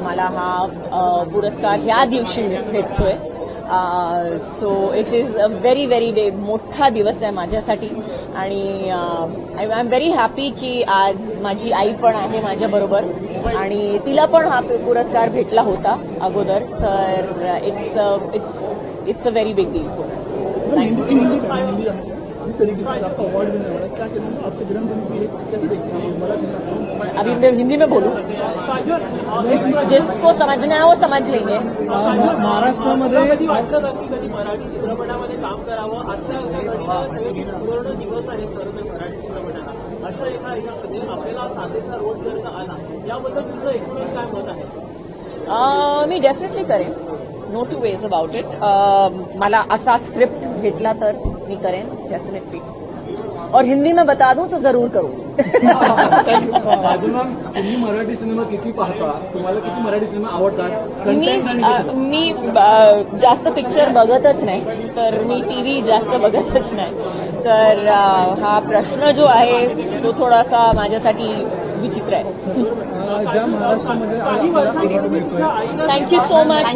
मला हा पुरस्कार ह्या दिवशी भेटतोय. So it is a very very day. मोठा दिवस आहे माझ्यासाठी आणि आय एम व्हेरी हॅपी की आज माझी आई पण आहे माझ्याबरोबर आणि तिला पण हा पुरस्कार भेटला होता अगोदर. तर it's a very big deal for अभी मैं हिंदी में बोलूं, जिसको समझना है वो समझ लेंगे. महाराष्ट्रामध्ये मराठी चित्रपटामध्ये काम करावं आता पूर्ण दिवस आहे मराठी चित्रपटाला अशा एका याच्यामध्ये आपल्याला साधेचा रोल जर का आला याबद्दल तुझं एक्सपिरियन्स काय मत आहे? मी डेफिनेटली करेन. No two ways about it. मला असा स्क्रिप्ट भेटला तर मी करेन डेफिनेटली. और हिंदी में बता दूं तो जरूर करूं. तुम्ही मराठी सिनेमा किती पाहता? तुम्हाला किती मराठी सिनेमा आवडतात? मी जास्त पिक्चर बघतच नाही, तर मी टीव्ही जास्त बघतच नाही. तर हा प्रश्न जो आहे तो थोडासा माझ्यासाठी विचित्र आहे. ज्या महाराष्ट्रामध्ये थँक्यू सो मच.